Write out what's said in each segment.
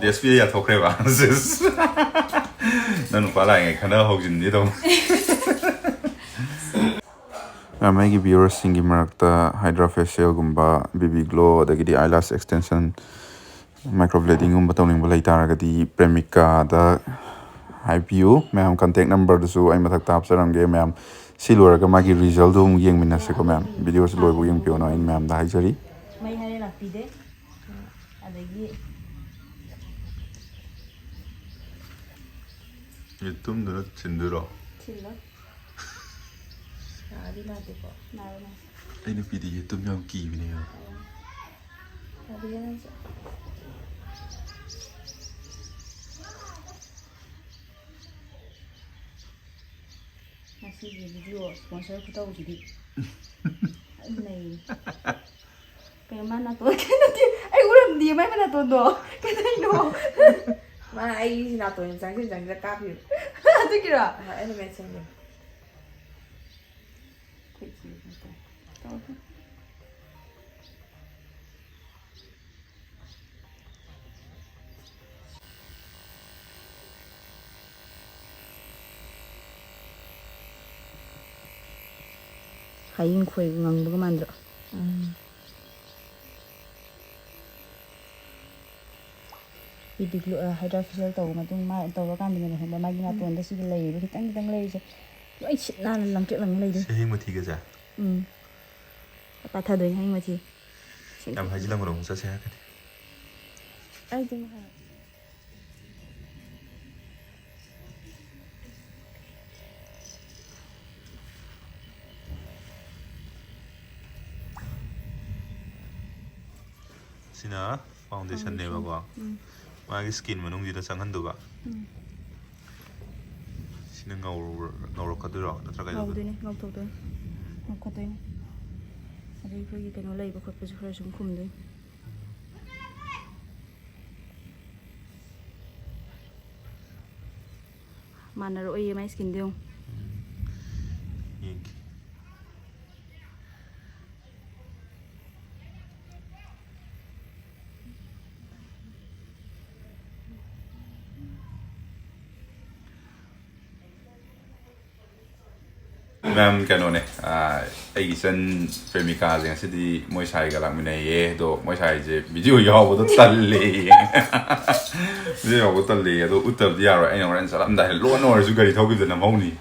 DSP ya thokre ba sis nan nupa la ngai khana hojin ni dom Amagi viewers singi marakta Hydra facial gumba BB glow adagidi eyelash extension microblading gumba tawning balai taragadi Premika da phaobiyo ma'am contact number dusu ai mathak ta hapsaramge ma'am siluraga magi result dum yengminase ko ma'am video se loibu yengpio no in ma'am da haijari mai hare lakpide adagi YouTube dura chinduro chillo adi na de ko na ai ni pidi YouTube yam ki bine yo adi na Masih video sponsor kita jadi ini kayak mana tuh kan nanti udah dia main mana tuh do kita ini mana ai na tuh yang jangan kapi tuh kira ini macamnya hayin khoi ngang bu mandro biglo Hydra facial taw matung ma taw kan ding ne ma gi na ton da si lei bu kitang lei se loi chit na lang tek lang lei de se hing ma thi ga ja pa tha doi hayin ma thi am haji lang rong sa se ka ai ding ha Sina foundation ne ba ko magi skin manung ji da changhan du ba sina ngau ka du ro natra ka ngau dine ngau to to ngau ko to ari ko gi kano lei ba khot pa su khra sum khum doi mana ro ye mai skin deung Ma'am kanone ai san Premika jeng sidi moi sai ga lang mine ye do moi sai je video yaw bo talle video bo talle do utab dia ro ai ran salam da lo no su gari thau gi na mau ni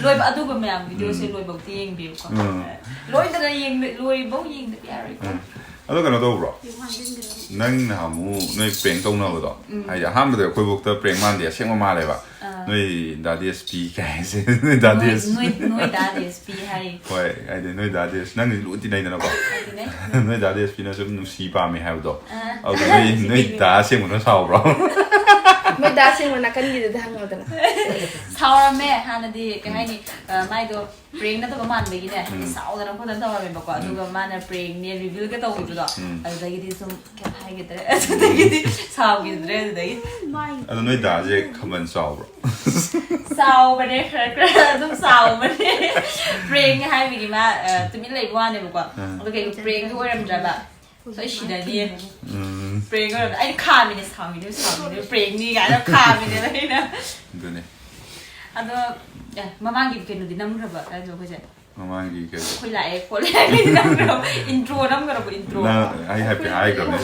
loi ba adu ba ma'am video se loi ba ti yeng bi ko loi da yeng loi bo yeng da ya ri ko ado kano do bro nang na mu noi peng tong na do ai ya ham de khoi buk ta peng man dia seng ma le ba noi da DSP kai se da DS noi da DSP hai hoi ai de noi da DS nang lu ti nei na ba noi da DSP na sum nu si ba me ha do au noi da seng mo na sao bro mai da sing mana kan gitu dah ngoda na saura me hana di kai ni mai do prank na to ba man be gi ne sau da na ko da ta ba ko adu ga man na prank ne reveal ka to gi do ai da gi di sum ka hai gi da da gi di sau gi da da gi mai ado noi da je khaman sao bro sau ba ne khra dum sau ba ne prank hai bi gi ma tu mi lei wa ne ba ko adu ga prank ko ram ja ba sai shi da ni prank ko ai kha mi ne sau mi ne prank ni ga da kha mi ne lai na do ne ado mamang gi ke no di nam ra ba ka jo ko je mamang gi ke khoi lai ko lai nam ra intro nam ga ro intro na ai happy high gram ne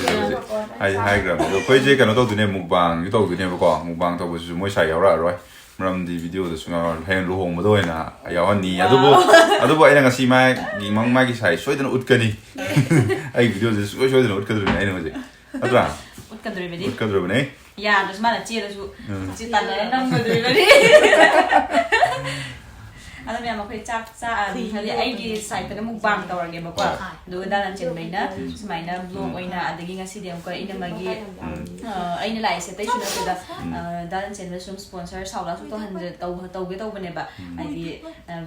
ai high gram do khoi je kano to du ne mukbang gi to du ne ba ko mukbang to bu su moi sai yaw ra roi maram di video da su na hen lu hong ma do na yaorani adu bo ai na si mai gi mang mai gi sai soi da ut ka ni ai video je soi da ut ka du ne ai no je adra ut ka dre be di ut ka du ne ya dus mana chi da su chi tan da nam ga dre be di ada me ma khoi chap cha hali ai gi sai ta mu bang ta war ge ba ko do da nan chen bai na smai na vlog oi na adagi nga si dem ko ina magi ai na lai se tai su na da nan chen na sum sponsor sau la su to han tau ge tau bane ba ai di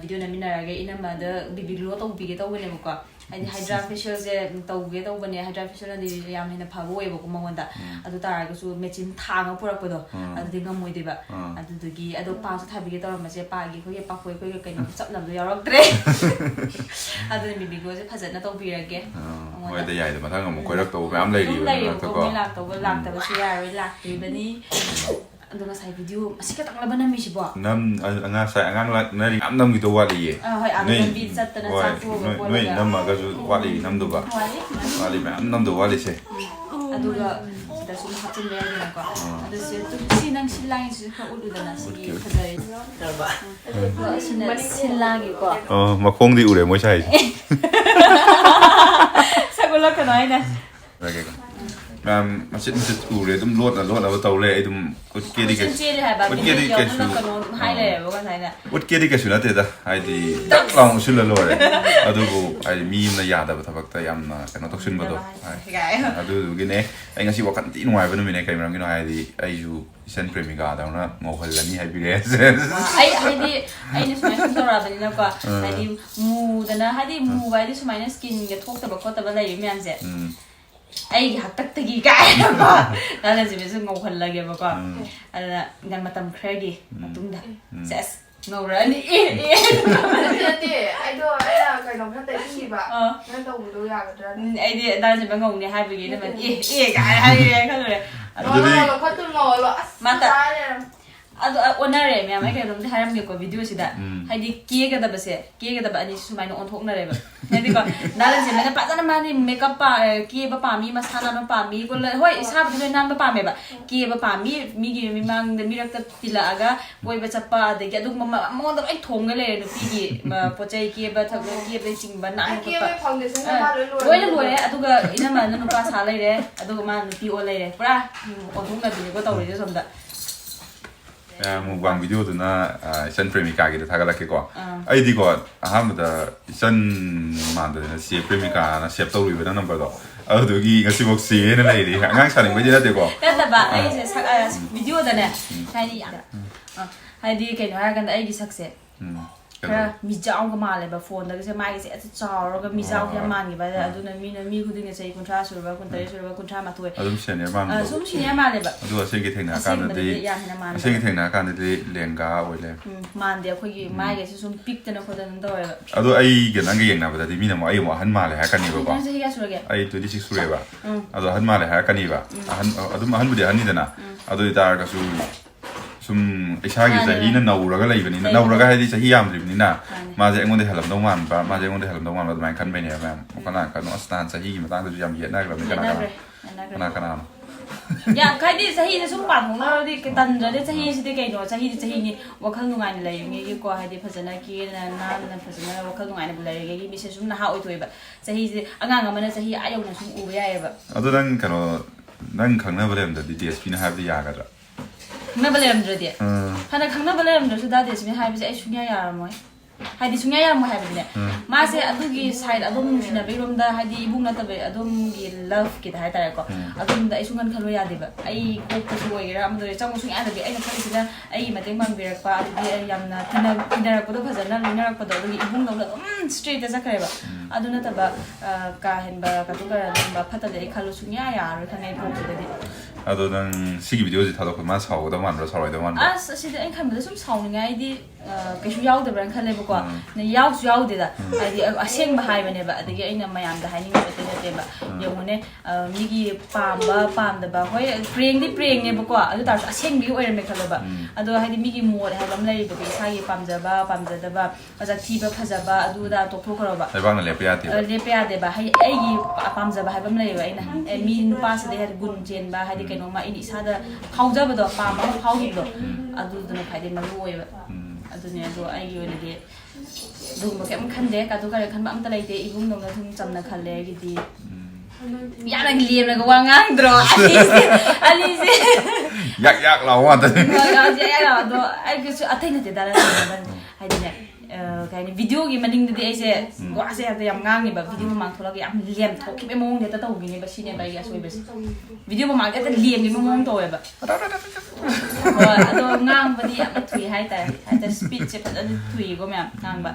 video na mina ge ina ma da bibi lo tau bi ge tau bane ba ko ꯍꯥꯏꯗꯤ Hydra facialꯁꯦ ꯇꯧꯒꯦ ꯇꯧꯕꯅꯦ Hydra facialꯅꯗꯤ ꯌꯥꯝ ꯍꯦꯟꯅ ꯐꯕ ꯑꯣꯏꯌꯦꯕꯀꯣ ꯃꯉꯣꯟꯗ ꯑꯗꯨ ꯇꯥꯔꯒꯁꯨ ꯃꯦꯆꯤꯟ ꯊꯥꯡꯉ ꯄꯨꯔꯛꯄꯗꯣ ꯑꯗꯨꯗꯤ ꯉꯝꯃꯣꯏꯗꯦꯕ ꯑꯗꯨꯗꯨꯒꯤ ꯑꯗꯣ ꯄꯥꯁꯨ ꯊꯥꯕꯤꯒꯦ ꯇꯧꯔꯝꯕꯁꯦ ꯄꯥꯒꯤ ꯑꯩꯈꯣꯏꯒꯤ ꯄꯥꯛꯄꯣꯏ ꯑꯩꯈꯣꯏꯒꯤ ꯀꯩꯅꯣ ꯆꯞꯅꯕꯗꯣ ꯌꯥꯎꯔꯛꯇ꯭ꯔꯦ ꯑꯗꯨꯅ ꯕꯤꯕꯤꯒꯣꯁꯦ ꯐꯖꯅ ꯇꯧꯕꯤꯔꯒꯦ ꯍꯣꯏꯗ ꯌꯥꯏꯗ ꯃꯊꯪ ꯑꯃꯨꯛ ꯀꯣꯏꯔꯛꯇꯧꯕ ꯃꯌꯥꯝ ꯂꯩꯔꯤꯕꯀꯣ ꯃꯣꯏ ꯂꯥꯛꯇꯧꯕ ꯂꯥꯛꯇꯕꯁꯨ ꯌꯥꯔꯣꯏ ꯂꯥꯛꯇ꯭ꯔꯤꯕꯅꯤ ꯑꯗꯣ ꯉꯁꯥꯏ ꯚꯤꯗꯤꯑꯣ ꯑꯁꯤ ꯈꯛꯇꯪꯂꯕ ꯅꯝꯃꯤꯁꯤꯕꯣ ꯑꯉꯥꯡ ꯂꯥꯛꯅꯔꯤ ꯌꯥꯝ ꯅꯝꯈꯤꯗꯧ ꯋꯥꯠꯂꯤꯌꯦ ꯍꯣꯏ ꯂꯝꯕꯤ ꯆꯠꯇꯅ ꯆꯥꯛ ꯇꯣꯛꯑꯒ ꯅꯣꯏ ꯅꯝꯃꯒꯁꯨ ꯋꯥꯠꯂꯤ ꯅꯝꯗꯧꯕ ꯋꯥꯠꯂꯤ ꯃꯌꯥꯝ ꯅꯝꯗꯧ ꯋꯥꯠꯂꯤꯁꯦ ꯑꯗꯨꯒ ꯁꯤꯗ ꯁꯨꯝ ꯍꯥꯞꯆꯤꯟꯕ ꯌꯥꯏꯗꯅꯀꯣ ꯑꯗꯨ ꯁꯤ ꯅꯪ ꯁꯤꯜꯂꯥꯡꯒꯤꯁꯤꯁꯨ ꯈꯔ ꯎꯠꯂꯨꯗꯅ ꯁꯤꯒꯤ ꯐꯖꯩ ꯑꯗꯨꯒ ꯑꯁꯤꯅ ꯁꯤꯜꯂꯥꯡꯒꯤꯀꯣ ꯃꯈꯣꯡꯗꯤ ꯎꯔꯦ ꯃꯣꯏ ꯁꯥꯏꯁꯦ ꯁꯒꯨꯜꯂꯛꯀꯅꯣ ꯍꯥꯏꯅ ꯃꯌꯥꯝ ꯃꯆꯤꯠ ꯃꯆꯤꯠ ꯎꯔꯦ ꯑꯗꯨꯝ ꯂꯣꯠꯅꯕ ꯇꯧ ꯂꯩ ꯑꯩ ꯑꯗꯨꯝ ꯎꯠꯀꯦꯗꯤ ꯀꯩꯁꯨ ꯅꯠꯇꯦꯗ ꯍꯥꯏꯗꯤ ꯇꯛ ꯂꯥꯎꯅ ꯎꯁꯤꯜꯂ ꯂꯣꯏꯔꯦ ꯑꯗꯨꯕꯨ ꯍꯥꯏꯗꯤ ꯃꯤ ꯑꯃꯅ ꯌꯥꯗꯕ ꯊꯕꯛꯇ ꯌꯥꯝꯅ ꯀꯩꯅꯣ ꯇꯧꯁꯤꯟꯕꯗꯣ ꯑꯗꯨꯗꯨꯒꯤꯅꯦ ꯑꯩ ꯉꯁꯤ ꯋꯥꯈꯜ ꯊꯤ ꯅꯨꯡꯉꯥꯏꯕ ꯅꯨꯃꯤꯠꯅꯦ ꯀꯩ ꯃꯔꯝꯒꯤꯅꯣ ꯍꯥꯏꯔꯗꯤ ꯑꯩꯁꯨ ꯏꯆꯟ ꯄ꯭ꯔꯦꯃꯤꯀꯥꯗꯧꯅ ꯉꯧꯍꯜꯂꯅꯤ ꯍꯥꯏꯕꯤꯔꯦ ꯍꯥꯏꯗꯤ ꯑꯩꯅ ꯁꯨꯃꯥꯏꯅ ꯁꯨꯝ ꯇꯧꯔꯛꯑꯕꯅꯤꯅꯀꯣ ꯍꯥꯏꯗꯤ ꯃꯨꯗꯅ ꯍꯥꯏꯗꯤ ꯃꯨꯕ ꯍꯥꯏꯗꯤ ꯁꯨꯃꯥꯏꯅ ꯁ꯭ꯀꯤꯟꯒ ꯊꯣꯛꯇꯕ ꯈꯣꯠꯇꯕ ꯂꯩꯔꯤ ꯃꯌꯥꯝꯁꯦ ꯑꯩꯒꯤ ꯍꯛꯇꯛꯇꯒꯤ ꯀꯥꯏꯅꯀꯣ ꯅꯥꯅꯖꯤꯕꯁꯨ ꯉꯧꯍꯜꯂꯒꯦꯕꯀꯣ ꯑꯗꯨꯅ ꯃꯇꯝ ꯈꯔꯒꯤ ꯃꯇꯨꯡꯗ ꯁꯦꯁ ꯉꯧꯔꯛꯑꯅꯤ ꯅꯠꯇꯦ ꯑꯩꯗꯣ ꯑꯩꯅ ꯀꯩꯅꯣ ꯈꯔ ꯇꯩꯁꯤꯟꯈꯤꯕ ꯅꯪ ꯇꯧꯕꯗꯣ ꯌꯥꯒꯗ꯭ꯔꯥ ꯑꯩꯗꯤ ꯅꯥꯅꯖꯤꯕ ꯉꯧꯅꯤ ꯍꯥꯏꯕꯒꯤ ꯀꯥꯏ ꯍꯥꯏꯔꯦ ꯈꯜꯂꯨꯔꯦ ꯉꯧꯍꯜꯂꯣ ꯈꯣꯠꯇꯨ ꯉꯧꯍꯜꯂꯣ ꯑꯁ ꯑꯗꯨ ꯑꯣꯟꯅꯔꯦ ꯃꯌꯥꯝ ꯑꯩ ꯀꯩꯅꯣꯝꯗꯤ ꯍꯥꯏꯔꯝꯒꯦꯀꯣ ꯚꯤꯗꯤꯑꯣꯁꯤꯗ ꯍꯥꯏꯗꯤ ꯀꯦꯒꯗꯕ ꯑꯅꯤꯁꯤ ꯁꯨꯃꯥꯏꯅ ꯑꯣꯟꯊꯣꯛꯅꯔꯦꯕ ꯍꯥꯏꯗꯤꯀꯣ ꯅꯥꯅꯖꯤꯕꯅ ꯐꯖꯅ ꯃꯥꯗꯤ ꯃꯦꯀꯞ ꯀꯦꯕ ꯄꯥꯝꯃꯤ ꯃꯁꯥ ꯅꯥꯟꯕ ꯄꯥꯝꯃꯤ ꯍꯣꯏ ꯏꯁꯥꯕꯨꯗꯤ ꯂꯣꯏ ꯅꯥꯟꯕ ꯄꯥꯝꯃꯦꯕ ꯀꯦꯕ ꯄꯥꯝꯃꯤ ꯃꯤꯒꯤ ꯃꯤꯔꯛꯇ ꯇꯤꯜꯂꯛꯑꯒ ꯀꯣꯏꯕ ꯆꯠꯄ ꯑꯗꯒꯤ ꯑꯗꯨꯒꯨꯝꯕ ꯃꯉꯣꯟꯗ ꯂꯣꯏ ꯊꯣꯡꯒ ꯂꯩꯔꯦ ꯅꯨꯄꯤꯒꯤ ꯄꯣꯠꯆꯩ ꯀꯦꯕ ꯀꯦꯕꯗꯩ ꯆꯤꯡꯕ ꯅꯥꯟꯕ ꯈꯣꯠꯄ ꯂꯣꯏꯅ ꯂꯣꯏꯔꯦ ꯑꯗꯨꯒ ꯏꯅꯝꯃꯅ ꯅꯨꯄꯥ ꯁꯥ ꯂꯩꯔꯦ ꯑꯗꯨꯒ ꯃꯥ ꯅꯨꯄꯤ ꯑꯣ ꯂꯩꯔꯦ ꯄꯨꯔꯥ ꯑꯣꯟꯊꯣꯛꯅꯕꯤꯅꯦꯀꯣ ꯇꯧꯔꯤꯁꯦ ꯁꯣꯝꯗ ꯃꯨꯛꯕꯥꯡ ꯚꯤꯗꯤꯑꯣꯗꯨꯅ ꯏꯆꯟ ꯄ꯭ꯔꯦꯃꯤꯀꯥꯒꯤꯗ ꯊꯥꯒꯠꯂꯛꯀꯦꯀꯣ ꯑꯩꯗꯤꯀꯣ ꯑꯍꯥꯟꯕꯗ ꯏꯆꯟ ꯃꯥꯟꯗꯗꯅ ꯆꯦ ꯄ꯭ꯔꯦꯃꯤꯀꯥꯅ ꯁꯦꯞ ꯇꯧꯔꯤꯕ ꯅꯝꯕꯔꯗꯣ ꯑꯗꯨꯗꯨꯒꯤ ꯉꯁꯤꯐꯥꯎ ꯆꯦꯅ ꯂꯩꯔꯤ ꯑꯉꯥꯡ ꯁꯥꯅꯤꯡꯕꯩꯗꯤ ꯅꯠꯇꯦꯀꯣ ꯅꯠꯇꯕ ꯑꯩꯁꯦ ꯚꯤꯗꯤꯑꯣꯗꯅꯦ ꯍꯥꯏꯗꯤ ꯍꯥꯏꯗꯤ ꯀꯩꯅꯣ ꯍꯥꯏꯔꯀꯥꯟꯗ ꯑꯩꯒꯤ ꯁꯛꯁꯦ खरा मिजाउगा मालेबा फोन दगसे माइसे अति चाउरगा मिजाउ या मांगिबा अदुना मी खुदिंग चाहिँ कुन्ट्रा सुरबा कुन्टरे सुरबा कुन्ट्रा माथोय अदुम सेनियर मांगो सुम सिनियर मालेबा अदु असेंगे थेंना कानदि लेंगा ओइले मानदे अखोगी माइगे सुम पिक्तना खोदन दौरे अदु अई गे नंगे येंगनाबदादि मीना मो अई मो अहन माले हाकनिबा को सही का सुरगे अई 26 सुरेबा अदु अहन माले हाकनिबा अहन अदुम अहन बुदि हनिदना अदु इतारगसु sum isaagi sahina nauraga laibani nauraga haidi sahi yamdribnina maje engonde halamdau manba maje engonde halamdau manba mai khan bene ma'am kana kanu astan sahi gi matang da yam yetna grabni kana ya khaidi sahi ne sum pan hona di tan jade sahi sidi kai no sahi ni wakhal nungai ni laibngi gi ko haidi phajana ki na phajana wakhal nungai ni laibngi gi mise sum na ha oitoiba sahi angang amana sahi ayong na sum uba yaiba adu nang kano nang khangna balem da DSP na have ya gadra मैं बलेरम जदे फना खंगना बलेरम जसु दा देस में highway आई सुन्या यारमोय हाइदि सुन्या यारमोय highway मासे अदुगी side अदुम सिना बेरोम दा हाइदि इबुंग नतबे अदुम गी लव की हाइ तारे को अदुम दा इसुंगन खलो यादेबा आई कोकसु ओइरा अमदो चंगु सुन्या यादेबे आई नखलिसिना आई मतेंग मांग बेरकपा अदुगी यामना तिनरकपदो फजना लिनरकपदो अदुगी इबुंग नौला दम स्ट्रेट जाखरेबा अदु नतबा का हेनबा कतुका नंबा फतदे आई खलो सुन्या यार खने कोकदे अदो नंग सिगी भिडियो जि थादो मा सावदा मानरो सावदा मान अस सिदे आई खनबदे सुम सावनिंगाई दि केसु यावदब्रान खलेबको न यावसु यावदेदा आइदि असेंग हाइबनेबा अदगी आइना मयामदा हाइनिंग बतेबा यमने मिगी पामबा पामदबा होय प्रेंगनेबको अदु तारसु असेंग बि ओइरमे खलबा अदो हाइदि मिगी मोड हाइबम लैबको इसागी पामजबा पामजदबा अजा थीबा फजबा अदुदा तोखोखरबा हाइबांग लेपयादेबा हाइ आइगी पामजबा हाइबम लैबा आइना मी नुपा सदे हाइ गुन चेनबा हाइदि कैनोमा इन इसादा फाउजबदो पामबा फाउगिबदो अदुदुना फाइदे मरु ओइबा अदुने अदो आइगी ओइनदे दुगुम केम खंदे कादु करे खनबा अमता लैते इबुंग नोंना थुम चमना खले गिदि याना लेमनागा वा nganग्रो अलिसे yak lawa ta ya do आइगसु अथैना ते दारा हाइदिने काइनि भिडियो गी मनिंग दे आइसे वासे हाते याम ngangiba भिडियो मा थोलागे याम लेम थोकिबे मोंग दे ता तौगिने बा सिने बाइ असोइबस भिडियो मा मागे त लेम गी मोंग तोयबा अदो ngang बदि याम थुइ हाइता स्पीड से फदन थुइ गो म्याम ngang बा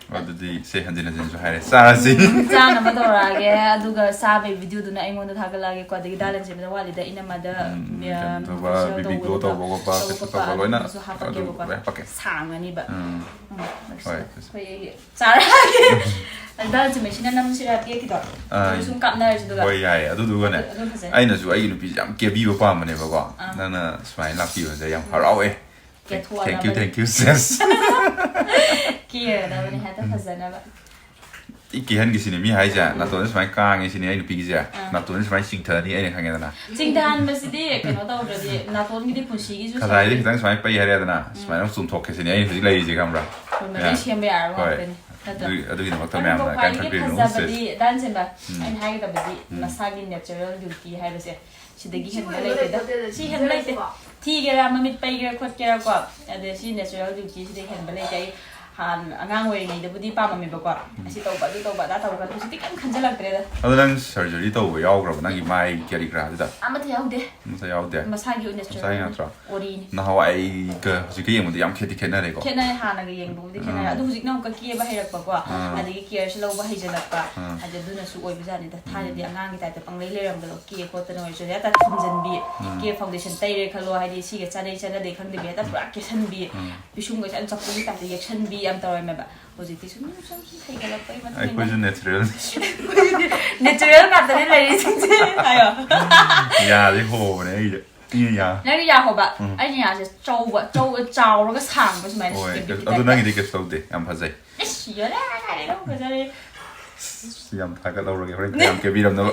ꯑꯗꯨꯗꯤ ꯁꯦ ꯍꯟꯖꯤꯟ ꯍꯟꯖꯤꯟꯁꯨ ꯍꯥꯏꯔꯦ ꯆꯥꯔꯁꯤ ꯆꯥꯅꯕ ꯇꯧꯔꯛꯑꯒꯦ ꯑꯗꯨꯒ ꯆꯥꯕꯒꯤ ꯚꯤꯗꯤꯑꯣꯗꯨꯅ ꯑꯩꯉꯣꯟꯗ ꯊꯥꯒꯠꯂꯛꯑꯒꯦꯀꯣ ꯑꯗꯒꯤ ꯗꯥꯂꯦꯟ ꯁꯦꯝꯕꯗ ꯋꯥꯠꯂꯤꯗ ꯏꯅꯝꯃꯗ ꯕꯤꯕꯤ ꯒ꯭ꯂꯣ ꯇꯧꯕ ꯈꯣꯠꯄ ꯇꯧꯕ ꯂꯣꯏꯅ ꯑꯗꯨꯁꯨ ꯍꯥꯞꯄꯛꯀꯦꯕꯀꯣ ꯍꯥꯞꯄꯛꯀꯦ ꯁꯥꯡꯉꯅꯤꯕ ꯍꯣꯏ ꯑꯩꯈꯣꯏ ꯆꯥꯔꯛꯑꯒꯦ ꯗꯥꯂꯦꯟ ꯁꯦꯝꯕꯁꯤꯅ ꯅꯝꯁꯤꯔ ꯀꯦꯛꯀꯤꯗꯣ ꯁꯨꯝ ꯀꯥꯞꯅꯔꯁꯤ ꯑꯗꯨꯒ ꯍꯣꯏ ꯌꯥꯏꯌꯦ ꯑꯗꯨꯗꯨꯒꯅꯦ ꯑꯩꯅꯁꯨ ꯑꯩꯒꯤ ꯅꯨꯄꯤꯁꯦ ꯌꯥꯝ ꯀꯦꯕꯤꯕ ꯄꯥꯝꯕꯅꯦꯕꯀꯣ ꯅꯪꯅ ꯁꯨꯃꯥꯏꯅ ꯂꯥꯛꯄꯤꯕꯁꯦ ꯌꯥꯝ ꯍꯔꯥꯎꯋꯦ ꯊꯦꯡꯛ ꯌꯨ ꯁꯦꯁ ꯀꯦꯔꯒꯗꯕꯅꯤ ꯍꯦꯛꯇ ꯐꯖꯅꯕ ꯀꯦꯍꯟꯒꯤꯁꯤꯅꯦ ꯃꯤ ꯍꯥꯏꯁꯦ ꯅꯥꯇꯣꯟꯁꯦ ꯁꯨꯃꯥꯏꯅ ꯀꯥꯡꯉꯦ ꯁꯤꯅꯦ ꯑꯩ ꯅꯨꯄꯤꯒꯤꯁꯦ ꯅꯥꯇꯣꯟꯁꯦ ꯁꯨꯃꯥꯏꯅ ꯆꯤꯡꯊꯅꯤ ꯑꯩꯅ ꯈꯪꯉꯦꯗꯅ ꯆꯤꯡꯊꯍꯟꯕꯁꯤꯗꯤ ꯀꯩꯅꯣ ꯇꯧꯗ꯭ꯔꯗꯤ ꯅꯥꯇꯣꯟꯒꯤꯗꯤ ꯄꯨꯟꯁꯤꯒꯤꯁꯨ ꯈꯖꯥꯏꯗꯤ ꯈꯤꯇꯪ ꯁꯨꯃꯥꯏꯅ ꯄꯩ ꯍꯥꯏꯔꯦꯗꯅ ꯁꯨꯃꯥꯏꯅ ꯆꯨꯝꯊꯣꯛꯀꯦ ꯁꯤꯅꯦ ꯑꯩ ꯍꯧꯖꯤꯛ ꯂꯩꯔꯤꯁꯦ ꯈꯪꯕ꯭ꯔꯥ ꯃꯔꯤ ꯁꯦꯝꯕ ꯌꯥꯔꯕ ꯉꯥꯛꯇꯅꯤ ꯑꯗꯨꯒꯤꯗꯃꯛꯇ ꯃꯌꯥꯝꯅ ꯀꯩꯝ ꯈꯟꯕꯤꯔꯨꯅꯨ ꯐꯖꯕꯗꯤ ꯗꯥꯟꯁꯦꯝꯕ ꯑꯩꯅ ꯍꯥꯏꯒꯗꯕꯗꯤ ꯃꯁꯥꯒꯤ ꯅꯦꯆꯔꯦꯜ ꯕ꯭ꯌꯨꯇꯤ ꯍꯥꯏꯕꯁꯦ ꯁꯤꯗꯒꯤ ꯍꯦꯟꯕ ꯂꯩꯇꯦꯗ ꯁꯤ ꯍꯦꯟꯕ ꯂꯩꯇꯦ ꯊꯤꯒꯦꯔꯥ ꯃꯃꯤꯠ ꯄꯩꯒꯦꯔꯥ ꯈꯣꯠꯀꯦꯔꯥꯀꯣ ꯑꯗꯩ ꯁꯤ ꯅꯦꯆꯔꯦꯜ ꯕ꯭ꯌꯨꯇꯤꯁꯤꯗ ꯍꯦꯟꯕ ꯂꯩꯇꯦ ꯑꯩ ꯑꯉꯥꯡ ꯑꯣꯏꯔꯤꯉꯩꯗꯕꯨꯗꯤ ꯄꯥꯝꯃꯝꯃꯦꯕꯀꯣ ꯑꯁꯤ ꯇꯧꯕ ꯑꯗꯨ ꯇꯧꯕ ꯑꯗꯥ ꯇꯧꯕ ꯍꯧꯖꯤꯛꯇꯤ ꯀꯩꯝ ꯈꯟꯖꯜꯂꯛꯇ꯭ꯔꯦꯗ ꯑꯗꯣ ꯅꯪ ꯁꯔꯖꯔꯤ ꯇꯧꯕ ꯌꯥꯎꯈ꯭ꯔꯕ ꯅꯪꯒꯤ ꯃꯥꯏ ꯀꯔꯤ ꯀꯔꯥꯗꯨꯗ ꯑꯃꯠꯇ ꯌꯥꯎꯗꯦ ꯑꯃꯠꯇ ꯌꯥꯎꯗꯦ ꯃꯁꯥꯒꯤ ꯃꯁꯥꯒꯤ ꯅꯠꯇ꯭ꯔꯣ ꯑꯣꯔꯤꯅꯤ ꯅꯍꯥꯟꯋꯥꯏꯒ ꯍꯧꯖꯤꯛꯀ ꯌꯦꯡꯕꯗ ꯌꯥꯝ ꯈꯦꯠꯅꯔꯦꯀꯣ ꯈꯦꯠꯅꯔꯦ ꯍꯥꯟꯅꯒ ꯌꯦꯡꯕꯕꯨꯗꯤ ꯈꯦꯠꯅꯔꯦ ꯑꯗꯣ ꯍꯧꯖꯤꯛꯅ ꯑꯃꯨꯛꯀ ꯀꯦꯕ ꯍꯩꯔꯛꯄꯀꯣ ꯑꯗꯒꯤ ꯀꯦꯌꯔꯁꯨ ꯂꯧꯕ ꯍꯩꯖꯜꯂꯛꯄ ꯍꯥꯏꯗꯤ ꯑꯗꯨꯅꯁꯨ ꯑꯣꯏꯕꯖꯥꯠꯅꯤꯗ ꯊꯥꯏꯅꯗꯤ ꯑꯉꯥꯡꯒꯤ ꯇꯥꯏꯞꯇ ꯄꯪꯂꯩ ꯂꯩꯔꯝꯕꯗꯣ ꯀꯦ ꯈꯣꯠꯇꯅ ꯑꯣꯏꯔꯁꯨ ꯍꯦꯛꯇ ꯊꯝꯖꯟꯕꯤ ꯀꯦ ꯐꯥꯎꯟꯗꯦꯁꯟ ꯇꯩꯔꯦ ꯈꯜꯂꯣ ꯍꯥꯏꯗꯤ ꯁꯤꯒ ꯆꯥꯅꯩ ꯆꯥꯅꯗꯦ ꯈꯪꯗꯕꯤ ꯍꯦꯛꯇ ꯄꯨꯔꯥ ꯀꯦꯁꯟꯕꯤ ꯄꯤꯁꯨꯝꯒꯁꯦ ꯌꯥꯝ ꯆꯞꯄꯒꯤ ꯇꯥꯏꯞꯇ ꯌꯦꯛꯁꯟꯕꯤ ꯌꯥꯝ ꯇꯧꯔꯝꯃꯦꯕ ꯍꯧꯖꯤꯛꯇꯤ ꯁꯨꯝ ꯍꯩꯒꯠꯂꯛꯄꯒꯤ ꯃꯇꯨꯡ ꯑꯩꯈꯣꯏꯁꯨ ꯅꯦꯆꯔꯦꯜ ꯅꯦꯆꯔꯦꯜ ꯉꯥꯛꯇꯅꯦ ꯂꯩꯔꯤꯁꯤꯡꯁꯦ ꯍꯥꯏꯌꯣ ꯌꯥꯗꯤ ꯍꯣꯕꯅꯦ ꯑꯩꯁꯦ ꯅꯪꯒꯤ ꯌꯥꯍꯣꯕ ꯑꯩꯒꯤ ꯌꯥꯁꯦ ꯆꯥꯎꯔꯒ ꯁꯥꯡꯕ ꯁꯨꯃꯥꯏꯅ ꯍꯣꯏ ꯑꯗꯨ ꯅꯪꯒꯤꯗꯤ ꯀꯩꯁꯨ ꯇꯧꯗꯦ ꯌꯥꯝ ꯐꯖꯩꯏꯁ ꯌꯥꯔꯦ ꯀꯥꯏꯗ ꯐꯖꯔꯦ ꯌꯥꯝ ꯊꯥꯒꯠꯍꯧꯔꯒꯦ ꯍꯣꯔꯦꯟ ꯌꯥꯝ ꯀꯦꯕꯤꯔꯝꯅꯕ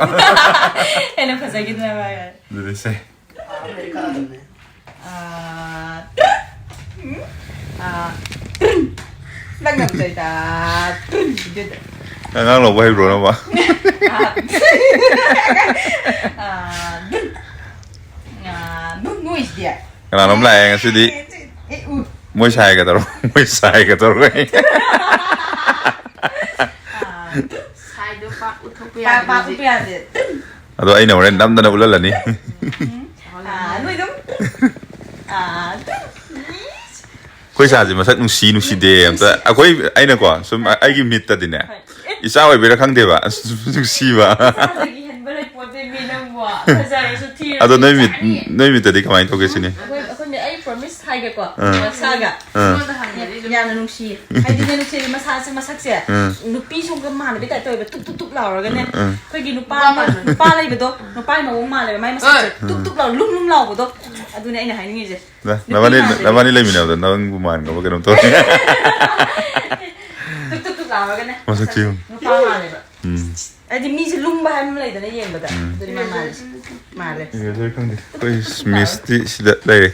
ꯍꯦꯟꯅ ꯐꯖꯈꯤꯗꯅꯕ ꯑꯗꯨꯗꯤ ꯁꯦ ꯅꯪ ꯉꯝꯖꯩꯗ ꯑꯉꯥꯡ ꯂꯧꯕ ꯍꯩꯕ꯭ꯔꯣ ꯅꯃ ꯅꯣꯏꯁꯤꯗꯤ ꯀꯅꯥꯅꯣꯝ ꯂꯥꯛꯑꯦ ꯉꯁꯤꯗꯤ ꯃꯣꯏ ꯁꯥꯏꯒꯗꯧꯔꯣ ꯃꯣꯏ ꯁꯥꯏꯒꯗꯧꯔꯣ ꯁꯥꯏꯗꯣ ꯄꯥꯛ ꯎꯠꯊꯣꯛꯄ ꯌꯥꯗꯦ ꯑꯗꯣ ꯑꯩꯅ ꯍꯣꯔꯦꯟ ꯅꯝꯗꯅ ꯎꯠꯍꯜꯂꯅꯤ ꯅꯣꯏ ꯑꯗꯨꯝ ꯑꯩꯈꯣꯏ ꯁꯥꯁꯦ ꯃꯁꯛ ꯅꯨꯡꯁꯤꯗꯦ ꯑꯝꯇ ꯑꯩꯈꯣꯏ ꯑꯩꯅꯀꯣ ꯁꯨꯝ ꯑꯩꯒꯤ ꯃꯤꯠꯇꯗꯤꯅꯦ ꯏꯆꯥ ꯑꯣꯏꯕꯩꯔꯥ ꯈꯪꯗꯦꯕ ꯅꯨꯡꯁꯤꯕ ꯑꯗꯣ ꯅꯣꯏ ꯃꯤꯠꯇꯗꯤ ꯀꯃꯥꯏꯅ ꯇꯧꯒꯦ ꯁꯤꯅꯤ ꯑꯩ ꯄ꯭ꯔꯣꯃꯤꯁ ꯍꯥꯏꯒꯦꯀꯣ ꯃꯁꯥꯒ ꯌꯥꯝꯅ ꯅꯨꯡꯁꯤꯌꯦ ꯍꯥꯏꯗꯤꯅꯦ ꯅꯨꯡꯁꯤꯔꯤ ꯃꯁꯛꯁꯦ ꯅꯨꯄꯤ ꯁꯣꯝꯒ ꯃꯥꯟꯅꯕꯤ ꯇꯥꯏꯞ ꯇꯧꯋꯦꯕ ꯇꯨꯛ ꯇꯨꯛ ꯇꯨꯛ ꯂꯥꯎꯔꯒꯅꯦ ꯑꯩꯈꯣꯏꯒꯤ ꯅꯨꯄꯥ ꯂꯩꯕꯗꯣ ꯅꯨꯄꯥꯒꯤ ꯃꯑꯣꯡ ꯃꯥꯜꯂꯦꯕ ꯃꯥꯏ ꯃꯁꯛꯁꯦ ꯇꯨꯛ ꯇꯨꯛ ꯂꯥꯎ ꯂꯨꯝ ꯂꯨꯝ ꯂꯥꯎꯕꯗꯣ ꯑꯗꯨꯅꯦ ꯑꯩꯅ ꯍꯥꯏꯅꯤꯡꯉꯤꯁꯦ ꯅꯕꯥꯅꯤ ꯂꯩꯃꯤꯟꯅꯕꯗ ꯅꯪꯕꯨ ꯃꯥꯟꯈ꯭ꯔꯕ ꯀꯩꯅꯣꯝ ꯇꯧꯋꯦ ꯇꯨꯛ ꯇꯨꯛ ꯇꯨꯛ ꯂꯥꯎꯔꯒꯅꯦ ꯃꯁꯛꯁꯤ ꯅꯨꯄꯥ ꯃꯥꯜꯂꯦꯕ ꯍꯥꯏꯗꯤ ꯃꯤꯁꯦ ꯂꯨꯝꯕ ꯍꯥꯏꯕ ꯑꯃ ꯂꯩꯗꯅ ꯌꯦꯡꯕꯗ ꯑꯗꯨꯗꯤ ꯃꯥ ꯃꯥꯜꯂꯦ ꯈꯪꯗꯦ ꯑꯩꯈꯣꯏ ꯃꯤꯁꯇꯤ ꯁꯤꯗ ꯂꯩꯔꯦ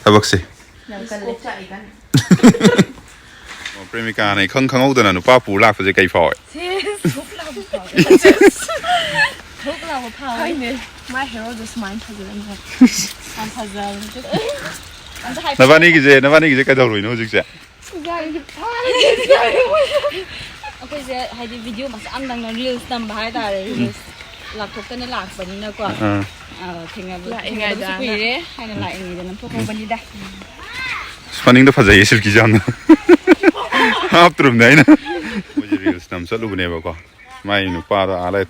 ꯊꯕꯛꯁꯦ ꯄ꯭ꯔꯦꯃꯤꯀꯥꯅ ꯏꯈꯪ ꯈꯪꯍꯧꯗꯅ ꯅꯨꯄꯥ ꯄꯨꯔ ꯂꯥꯛꯄꯁꯦ ꯀꯩ ꯐꯥꯎꯋꯦ ꯊꯣꯛ ꯂꯥꯎꯕ ꯐꯥꯎꯋꯦ ꯍꯣꯏꯅꯦ ꯃꯥꯏ ꯍꯦꯔꯣꯗꯣ ꯁꯨꯃꯥꯏꯅ ꯐꯖꯔꯝꯃꯦ ꯌꯥꯝ ꯐꯖꯕꯅꯦ ꯅꯕꯥꯅꯤꯒꯤꯁꯦ ꯀꯩꯗꯧꯔꯤꯅꯣ ꯍꯧꯖꯤꯛꯁꯦ ꯑꯩꯈꯣꯏꯁꯦ ꯍꯥꯏꯗꯤ ꯚꯤꯗꯤꯑꯣ ꯃꯆꯥ ꯑꯃꯗꯪꯅ ꯔꯤꯜꯁ ꯅꯝꯕ ꯍꯥꯏꯇꯥꯔꯦ ꯔꯤꯜꯁ ꯂꯥꯛꯊꯣꯛꯇꯅ ꯂꯥꯛꯄꯅꯤꯅꯀꯣ ꯊꯦꯡꯅꯕꯁꯨ ꯀꯨꯏꯔꯦ ꯍꯥꯏꯅ ꯂꯥꯛꯏꯉꯩꯗ ꯅꯝꯊꯣꯛꯍꯧꯕꯅꯤꯗ ꯃꯅꯤꯡꯗ ꯐꯖꯩꯌꯦ ꯁꯤꯜꯀꯤꯁꯦ ꯌꯥꯝꯅ ꯍꯥꯞꯇ꯭ꯔꯨꯝꯅꯦ ꯑꯩꯅ ꯃꯣꯏꯁꯦ ꯔꯤꯜꯁ ꯅꯝ ꯆꯠꯂꯨꯕꯅꯦꯕꯀꯣ ꯃꯥꯏ ꯅꯨꯄꯥꯗꯣ ꯂꯩ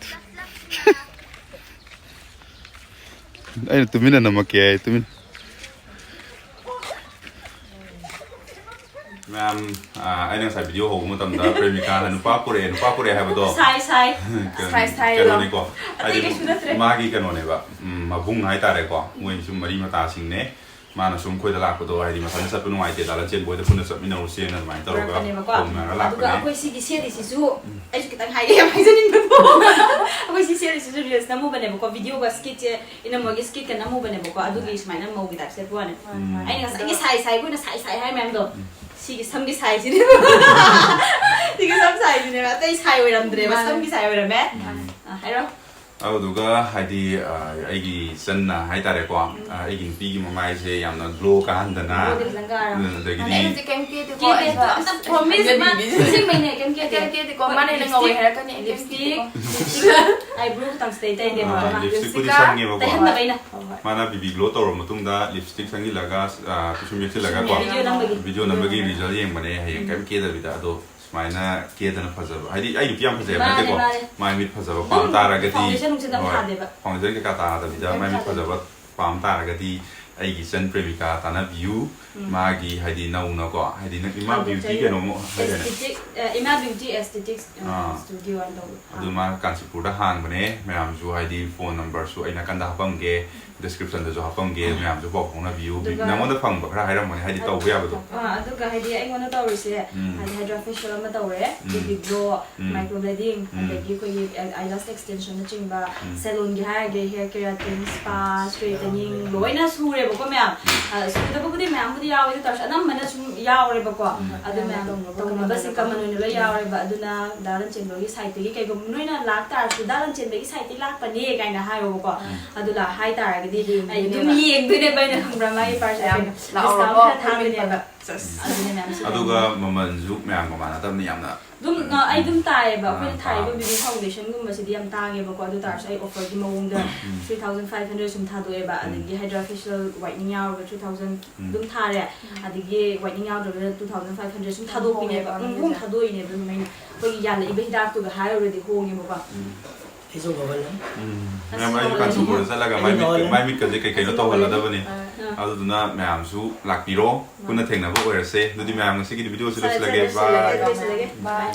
ꯑꯩꯅ ꯇꯨꯃꯤꯟꯅ ꯅꯝꯃꯛꯀꯦ ꯇꯨꯃꯤꯟ ꯃꯌꯥꯝ ꯑꯩꯅ ꯉꯁꯥꯏ ꯚꯤꯗꯤꯑꯣ ꯍꯧꯕ ꯃꯇꯝꯗ ꯄ꯭ꯔꯦꯃꯤꯀꯥꯅ ꯅꯨꯄꯥ ꯄꯨꯔꯛꯑꯦ ꯍꯥꯏꯕꯗꯣ ꯀꯩꯅꯣꯅꯤꯀꯣ ꯍꯥꯏꯗꯤ ꯃꯥꯒꯤ ꯀꯩꯅꯣꯅꯦꯕ ꯃꯕꯨꯡ ꯍꯥꯏꯇꯥꯔꯦꯀꯣ ꯃꯣꯏ ꯁꯨꯝ ꯃꯔꯤ ꯃꯇꯥꯁꯤꯡꯅꯦ ꯃꯥꯅ ꯁꯨꯝ ꯑꯩꯈꯣꯏꯗ ꯂꯥꯛꯄꯗꯣ ꯍꯥꯏꯗꯤ ꯃꯊꯟꯇ ꯆꯠꯄ ꯅꯨꯡꯉꯥꯏꯇꯦ ꯂꯥꯂꯆꯦꯟ ꯕꯣꯏꯗ ꯄꯨꯟꯅ ꯆꯠꯃꯤꯟꯅꯔꯨꯁꯦꯅ ꯑꯗꯨꯃꯥꯏꯅ ꯇꯧꯔꯒ ꯀꯧꯅꯔꯒ ꯂꯥꯛꯄꯅꯦ ꯑꯗꯨꯒ ꯑꯩꯈꯣꯏ ꯁꯤꯒꯤ ꯁꯦꯠꯂꯤꯁꯤꯁꯨ ꯑꯩꯁꯨ ꯈꯤꯇꯪ ꯍꯥꯏꯖꯅꯤꯡꯕꯗꯣ ꯑꯩꯈꯣꯏ ꯁꯤ ꯁꯦꯠꯂꯤꯁꯤꯁꯨ ꯔꯤꯜꯁ ꯅꯝꯃꯨꯕꯅꯦꯕꯀꯣ ꯚꯤꯗꯤꯑꯣꯒ ꯁ꯭ꯀꯤꯠꯁꯦ ꯏꯅꯝꯃꯒꯤ ꯁ꯭ꯀꯤꯠꯀ ꯅꯝꯃꯨꯕꯅꯦꯕꯀꯣ ꯑꯗꯨꯒꯤ ꯁꯨꯃꯥꯏꯅ ꯃꯧꯒꯤ ꯇꯥꯏꯞ ꯁꯦꯠꯄ ꯋꯥꯅꯦ ꯑꯩꯅ ꯉꯁꯥꯏꯒꯤ ꯁꯥꯏ ꯑꯩꯈꯣꯏꯅ ꯁꯥꯏ ꯍꯥꯏ ꯃꯌꯥꯝꯗꯣ 시기 삼기 사이즈네요. 시기 삼 사이즈네요. 어떤 사이 오이람들에요. 삼기 사이 오이람에. 하이로. 아우두가 하디 아기 쩐나 하이다래고 아기 누피기 마마이세 얌나 글로 가한다나 되게 에너지 겜게도 거 딱 프로미스만 생명이 겜게도 거 만에는 거 왜 할까니 립스틱 아이브로우 땅 스테이 데이데 뭐 립스틱 상게 먹고 마나 비비 글로 떠로 무뚱다 립스틱 상기라가 피춤 예틀라가 거 비디오 넘버기 리저 예행만에 하여 겜게다비다 도 ꯁꯨꯃꯥꯏꯅ ꯀꯦꯗꯅ ꯐꯖꯕ ꯍꯥꯏꯗꯤ ꯑꯩ ꯅꯨꯄꯤ ꯌꯥꯝ ꯐꯖꯩꯕ ꯅꯠꯇꯦꯀꯣ ꯃꯥꯏ ꯃꯤꯠ ꯐꯖꯕ ꯄꯥꯝ ꯇꯥꯔꯒꯗꯤ ꯐꯥꯎꯟꯗꯦꯁꯟ ꯀꯩꯀꯥ ꯇꯥꯗꯕꯤꯗ ꯃꯥꯏ ꯃꯤꯠ ꯐꯖꯕ ꯄꯥꯝ ꯇꯥꯔꯒꯗꯤ ꯑꯩꯒꯤ ꯏꯆꯟ ꯄ꯭ꯔꯦꯃꯤꯀꯥ ꯇꯥꯟꯅꯕꯤꯌꯨ ꯃꯥꯒꯤ ꯍꯥꯏꯗꯤ ꯅꯧꯅꯀꯣ ꯍꯥꯏꯗꯤ ꯏꯃꯥ ꯕ꯭ꯌꯨꯇꯤ ꯀꯩꯅꯣꯃ ꯍꯥꯏꯗꯅ ꯏꯃꯥ ꯕ꯭ꯌꯨꯇꯤ ꯑꯦꯁꯊꯦꯇꯤꯛꯁ ꯁ꯭ꯇꯨꯗꯤꯑꯣ ꯑꯅ ꯇꯧꯕ ꯑꯗꯨ ꯃꯥ ꯀꯥꯟꯆꯤꯄꯨꯔꯗ ꯍꯥꯡꯕꯅꯦ ꯃꯌꯥꯝꯁꯨ ꯍꯥꯏꯗꯤ ꯐꯣꯟ ꯅꯝꯕꯔꯁꯨ ꯑꯩ ꯅꯥꯀꯟꯗ ꯍꯥꯞꯄꯝꯒꯦ ꯗꯤꯁꯀ꯭ꯔꯤꯞꯁꯟꯗꯁꯨ ꯍꯥꯞꯄꯝꯒꯦ ꯃꯌꯥꯝꯁꯨ ꯄꯥꯎ ꯐꯥꯎꯅꯕꯤꯌꯨ ꯅꯪꯉꯣꯟꯗ ꯐꯪꯕ ꯈꯔ ꯍꯥꯏꯔꯝꯕꯅꯦ ꯍꯥꯏꯗꯤ ꯇꯧꯕ ꯌꯥꯕꯗꯣ ꯑꯗꯨꯒ ꯍꯥꯏꯗꯤ ꯑꯩꯉꯣꯟꯗ ꯇꯧꯔꯤꯁꯦ ꯍꯥꯏꯗꯤ ꯍꯥꯏꯗ꯭ꯔꯥ ꯐꯦꯁꯤꯌꯦꯜ ꯑꯃ ꯇꯧꯔꯦ ꯕꯦꯕꯤ ꯒ꯭ꯂꯣ ꯃꯥꯏꯀ꯭ꯔꯣꯕ꯭ꯂꯦꯗꯤꯡ ꯑꯗꯒꯤ ꯑꯩꯈꯣꯏꯒꯤ ꯑꯥꯏꯂꯥꯁ ꯑꯦꯛꯁꯇꯦꯟꯁꯟꯅꯆꯤꯡꯕ ꯁꯦꯂꯨꯟꯒꯤ ꯍꯥꯏꯔꯒꯗꯤ ꯍꯦꯌꯔ ꯀꯦꯔꯥꯇꯤꯟ ꯁ꯭ꯄꯥ ꯁ꯭ꯇ꯭ꯔꯦꯇꯅꯤꯡ ꯂꯣꯏꯅ ꯁꯨꯔꯦꯕꯀꯣ ꯃꯌꯥꯝ ꯁꯨꯗꯕꯕꯨꯗꯤ ꯃꯌꯥꯝꯕꯨꯗꯤ ꯌꯥꯎꯋꯦ ꯑꯗꯨ ꯇꯥꯔꯁꯨ ꯑꯅꯝꯕꯅ ꯁꯨꯝ ꯌꯥꯎꯔꯦꯕꯀꯣ ꯑꯗꯨ ꯃꯌꯥꯝ ꯇꯧꯅꯕꯁꯦ ꯀꯃꯟ ꯑꯣꯏꯅ ꯂꯣꯏ ꯌꯥꯎꯔꯦꯕ ꯑꯗꯨꯅ ꯗꯥ ꯂꯟꯆꯦꯟꯕꯒꯤ ꯁꯥꯏꯠꯇꯒꯤ ꯀꯩꯒꯨꯝꯕ ꯅꯣꯏꯅ ꯂꯥꯛꯇꯥꯔꯁꯨ ꯗꯥ ꯂꯟꯆꯦꯟꯕꯒꯤ ꯁꯥꯏꯠꯇꯒꯤ ꯂꯥꯛꯄꯅꯦ ꯀꯥꯏꯅ ꯍꯥꯏꯌꯣꯕꯀꯣ ꯑꯗꯨ ꯍꯥꯏꯇꯥꯔꯒꯗꯤ ꯑꯩ ꯑꯗꯨꯝ ꯌꯦꯡꯗꯣꯏꯅꯦꯕ ꯑꯩꯅ ꯈꯪꯕ꯭ꯔꯥ ꯃꯥꯒꯤ ꯄꯥꯔꯁꯦꯟ ꯗꯤꯁꯀꯥꯎꯟ ꯈꯔ ꯊꯥꯗꯣꯏꯅꯦꯕ ꯑꯗꯨꯅ ꯃꯌꯥꯝꯁꯨ ꯑꯗꯨꯒ ꯃꯃꯜꯁꯨ ꯃꯌꯥꯝꯒ ꯃꯥꯟꯅꯗꯕꯅꯤ ꯌꯥꯝꯅ ꯑꯗꯨꯝ ꯑꯩ ꯑꯗꯨꯝ ꯇꯥꯏꯌꯦꯕ ꯑꯩꯈꯣꯏꯅ ꯊꯥꯔꯤꯕ ꯕꯤꯕꯤ ꯐꯥꯎꯟꯗꯦꯁꯟꯒꯨꯝꯕꯁꯤꯗꯤ ꯌꯥꯝ ꯇꯥꯡꯉꯦꯕꯀꯣ ꯑꯗꯨ ꯇꯥꯔꯁꯨ ꯑꯩ ꯑꯣꯐꯔꯒꯤ ꯃꯑꯣꯡꯗ 3,500 ꯁꯨꯝ ꯊꯥꯗꯣꯛꯑꯦꯕ ꯑꯗꯒꯤ ꯍꯥꯏꯗ꯭ꯔꯥ ꯐꯦꯁꯤꯌꯦꯜ ꯋꯥꯏꯠꯅꯤꯡ ꯌꯥꯎꯔꯒ 3,000 ꯑꯗꯨꯝ ꯊꯥꯔꯦ ꯑꯗꯒꯤ ꯋꯥꯏꯠꯅꯤꯡ ꯌꯥꯎꯗ꯭ꯔꯒꯅ 2,500 ꯁꯨꯝ ꯊꯥꯗꯣꯛꯄꯤꯅꯦꯕ ꯍꯣꯡ ꯊꯥꯗꯣꯛꯏꯅꯦꯕ ꯑꯗꯨꯝ ꯑꯩꯅ ꯑꯩꯈꯣꯏꯒꯤ ꯌꯥꯜꯂꯛꯏꯕ ꯍꯤꯗꯥꯛꯇꯨꯒ ꯍꯥꯏꯔꯨꯔꯗꯤ ꯍꯣꯡꯉꯦꯕꯀꯣ ꯑꯩꯁꯨ ꯒꯣꯕꯜꯅ ꯃꯌꯥꯝ ꯑꯩꯁꯨ ꯀꯥꯟꯆꯤꯄꯨꯔꯗ ꯆꯠꯂꯒ ꯃꯥꯏ ꯃꯤꯠꯀꯁꯦ ꯀꯩꯀꯩꯅꯣ ꯇꯧꯍꯜꯂꯗꯕꯅꯤ ꯑꯗꯨꯗꯨꯅ ꯃꯌꯥꯝꯁꯨ ꯂꯥꯛꯄꯤꯔꯣ ꯄꯨꯟꯅ ꯊꯦꯡꯅꯕ ꯑꯣꯏꯔꯁꯦ ꯑꯗꯨꯗꯤ ꯃꯌꯥꯝ ꯉꯁꯤꯒꯤ ꯚꯤꯗꯤꯑꯣꯁꯤ ꯂꯣꯏꯁꯤꯜꯂꯒꯦ ꯕꯥꯏ